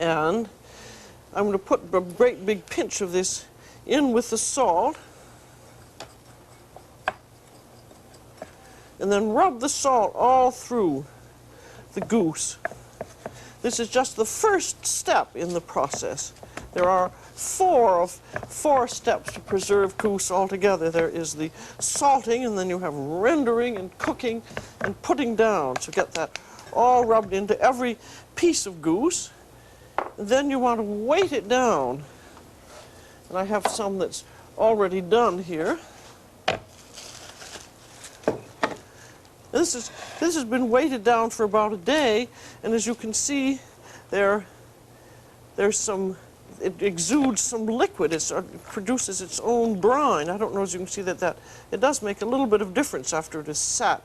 And I'm going to put a great big pinch of this in with the salt, and then rub the salt all through the goose. This is just the first step in the process. There are four steps to preserve goose altogether. There is the salting, and then you have rendering and cooking and putting down. So get that all rubbed into every piece of goose. And then you want to weight it down. And I have some that's already done here. This has been weighted down for about a day, and as you can see, there's some, it exudes some liquid. It produces its own brine. I don't know if you can see that it does make a little bit of difference after it is sat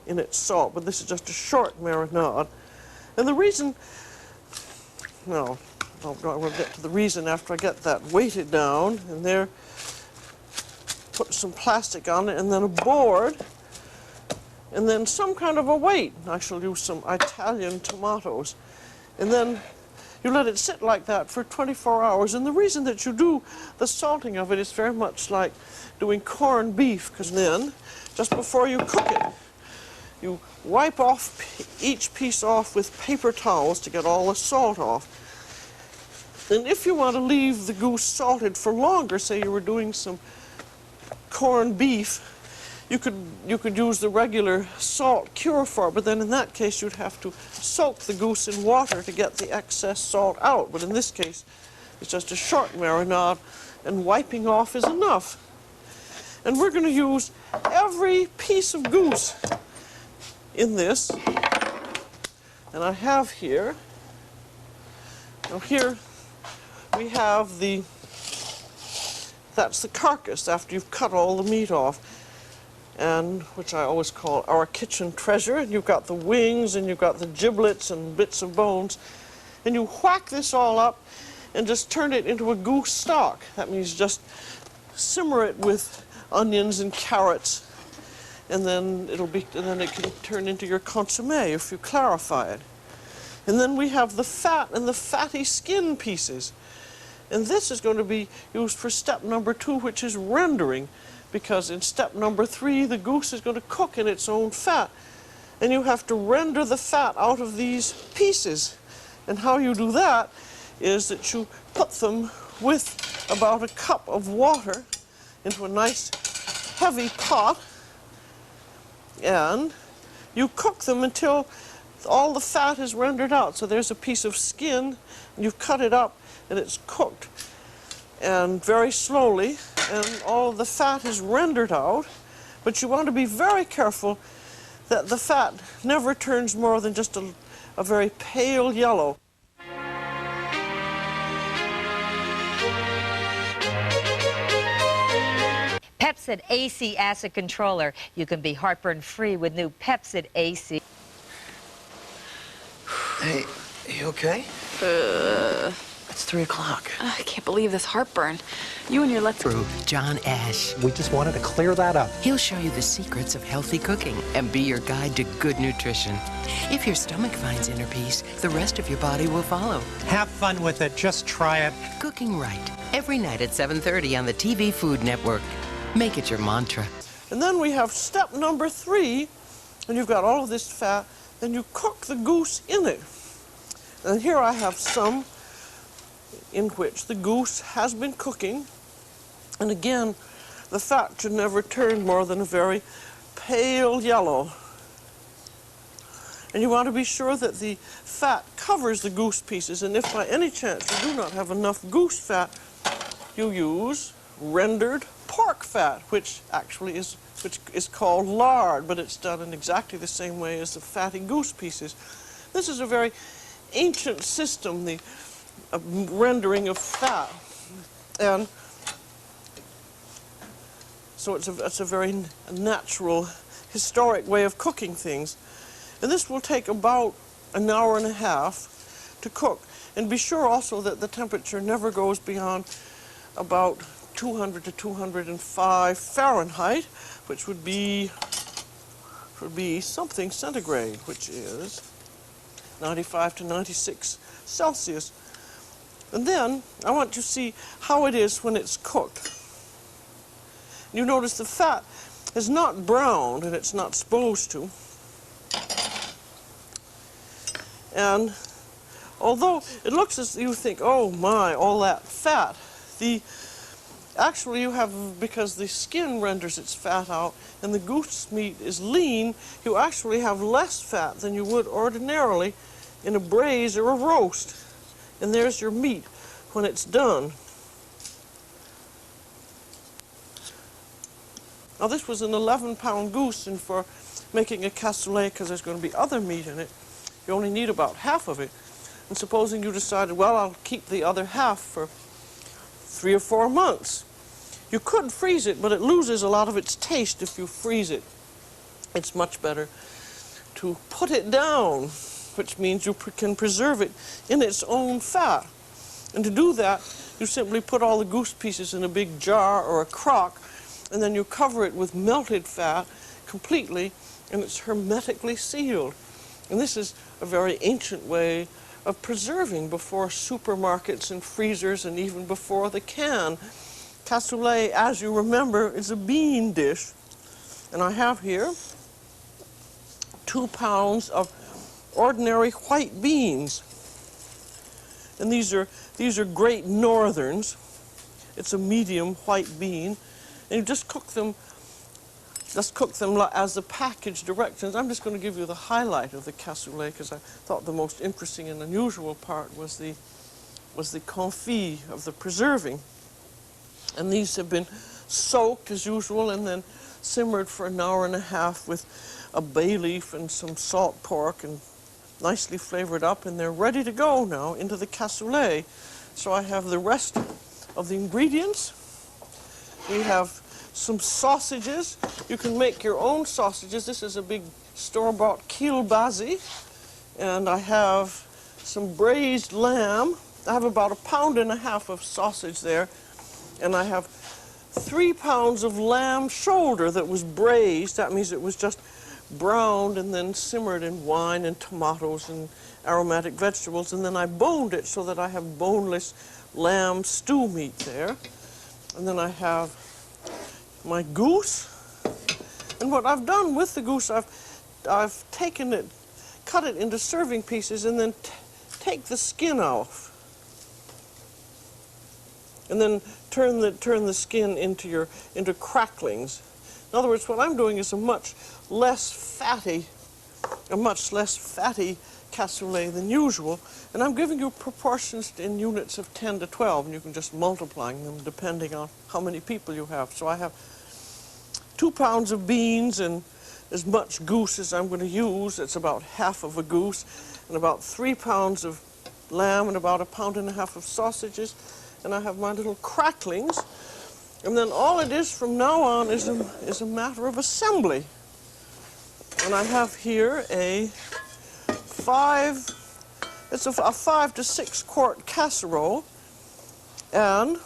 in its salt, but this is just a short marinade. And the reason, no, we'll get to the reason after I get that weighted down, and there, put some plastic on it, and then a board, and then some kind of a weight. I shall use some Italian tomatoes. And then you let it sit like that for 24 hours. And the reason that you do the salting of it is very much like doing corned beef, because then, just before you cook it, you wipe off each piece off with paper towels to get all the salt off. And if you want to leave the goose salted for longer, say you were doing some corned beef, you could use the regular salt cure for it, but then in that case you'd have to soak the goose in water to get the excess salt out. But in this case, it's just a short marinade, and wiping off is enough. And we're going to use every piece of goose in this. And I have here, now here we have that's the carcass after you've cut all the meat off, and which I always call our kitchen treasure. And you've got the wings, and you've got the giblets and bits of bones, and you whack this all up and just turn it into a goose stock. That means just simmer it with onions and carrots, and then it can turn into your consommé if you clarify it. And then we have the fat and the fatty skin pieces, and this is going to be used for step number 2, which is rendering. Because in step number 3, the goose is going to cook in its own fat. And you have to render the fat out of these pieces. And how you do that is that you put them with about a cup of water into a nice heavy pot. And you cook them until all the fat is rendered out. So there's a piece of skin, and you've cut it up, and it's cooked. And very slowly, and all the fat is rendered out, but you want to be very careful that the fat never turns more than just a very pale yellow. Pepcid AC Acid Controller. You can be heartburn-free with new Pepcid AC. Hey, you okay? It's 3 o'clock. I can't believe this heartburn. You and your let's... Through John Ash. We just wanted to clear that up. He'll show you the secrets of healthy cooking and be your guide to good nutrition. If your stomach finds inner peace, the rest of your body will follow. Have fun with it. Just try it. Cooking right. Every night at 7:30 on the TV Food Network. Make it your mantra. And then we have step number 3, and you've got all of this fat, and you cook the goose in it. And here I have some in which the goose has been cooking, and again, the fat should never turn more than a very pale yellow. And you want to be sure that the fat covers the goose pieces, and if by any chance you do not have enough goose fat, you use rendered pork fat, which actually is called lard, but it's done in exactly the same way as the fatty goose pieces. This is a very ancient system, the rendering of fat, and so it's a very natural, historic way of cooking things. And this will take about an hour and a half to cook. And be sure also that the temperature never goes beyond about 200 to 205 Fahrenheit, which would be something centigrade, which is 95 to 96 Celsius. And then I want to see how it is when it's cooked. You notice the fat is not browned, and it's not supposed to. And although it looks as you think, oh my, all that fat, actually you have, because the skin renders its fat out and the goose meat is lean, you actually have less fat than you would ordinarily in a braise or a roast. And there's your meat when it's done. Now this was an 11-pound goose, and for making a cassoulet, because there's going to be other meat in it, you only need about half of it. And supposing you decided, well, I'll keep the other half for 3 or 4 months. You could freeze it, but it loses a lot of its taste if you freeze it. It's much better to put it down, which means you can preserve it in its own fat. And to do that, you simply put all the goose pieces in a big jar or a crock, and then you cover it with melted fat completely, and it's hermetically sealed. And this is a very ancient way of preserving before supermarkets and freezers and even before the can. Cassoulet, as you remember, is a bean dish. And I have here 2 pounds of ordinary white beans. And these are Great Northerns. It's a medium white bean. And you just cook them as the package directions. I'm just going to give you the highlight of the cassoulet, because I thought the most interesting and unusual part was the confit of the preserving. And these have been soaked as usual and then simmered for an hour and a half with a bay leaf and some salt pork and nicely flavored up, and they're ready to go now into the cassoulet. So I have the rest of the ingredients. We have some sausages. You can make your own sausages. This is a big store-bought kielbasi. And I have some braised lamb. I have about 1.5 pounds of sausage there. And I have 3 pounds of lamb shoulder that was braised. That means it was just browned and then simmered in wine and tomatoes and aromatic vegetables. And then I boned it so that I have boneless lamb stew meat there. And then I have my goose. And what I've done with the goose, I've taken it, cut it into serving pieces, and then take the skin off. And then turn the skin into cracklings. In other words, what I'm doing is a much less fatty cassoulet than usual, and I'm giving you proportions in units of 10 to 12, and you can just multiply them depending on how many people you have. So I have 2 pounds of beans and as much goose as I'm going to use. It's about half of a goose, and about 3 pounds of lamb and about 1.5 pounds of sausages, and I have my little cracklings. And then all it is from now on is a matter of assembly. And I have here a 5 to 6 quart casserole, and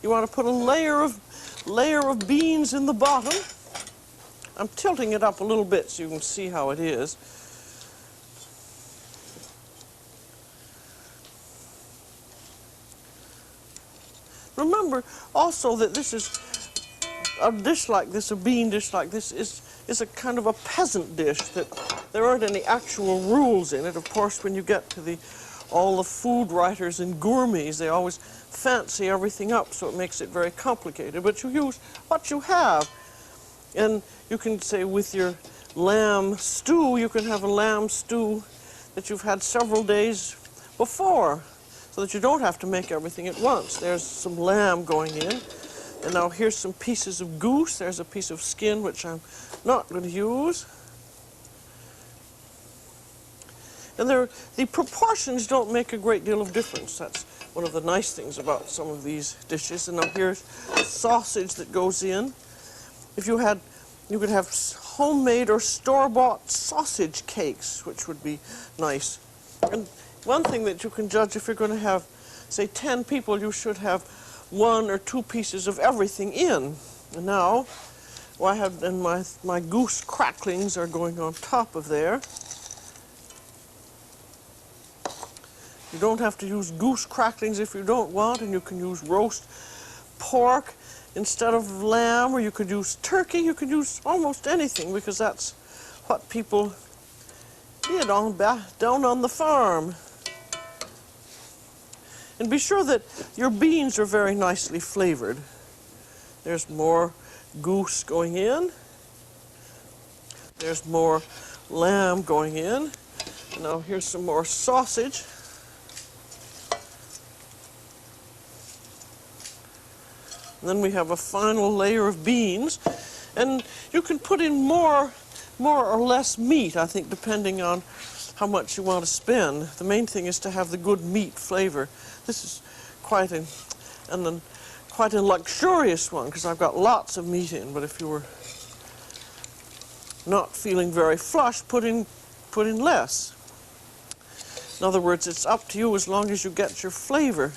you want to put a layer of beans in the bottom. I'm tilting it up a little bit so you can see how it is. Remember also that this is a dish like this, a bean dish like this, is a kind of a peasant dish, that there aren't any actual rules in it. Of course, when you get to all the food writers and gourmets, they always fancy everything up, so it makes it very complicated. But you use what you have. And you can say with your lamb stew, you can have a lamb stew that you've had several days before, so that you don't have to make everything at once. There's some lamb going in. And now here's some pieces of goose. There's a piece of skin, which I'm not going to use. And the proportions don't make a great deal of difference. That's one of the nice things about some of these dishes. And now here's sausage that goes in. If you could have homemade or store-bought sausage cakes, which would be nice. And one thing that you can judge, if you're going to have, say, 10 people, you should have 1 or 2 pieces of everything in. And now, I have, and my goose cracklings are going on top of there. You don't have to use goose cracklings if you don't want, and you can use roast pork instead of lamb, or you could use turkey. You could use almost anything because that's what people did down on the farm. And be sure that your beans are very nicely flavored. There's more goose going in. There's more lamb going in. And now here's some more sausage. And then we have a final layer of beans. And you can put in more or less meat, I think, depending on how much you want to spend. The main thing is to have the good meat flavor. This is quite a luxurious one because I've got lots of meat in, but if you were not feeling very flush, put in less. In other words, it's up to you as long as you get your flavor.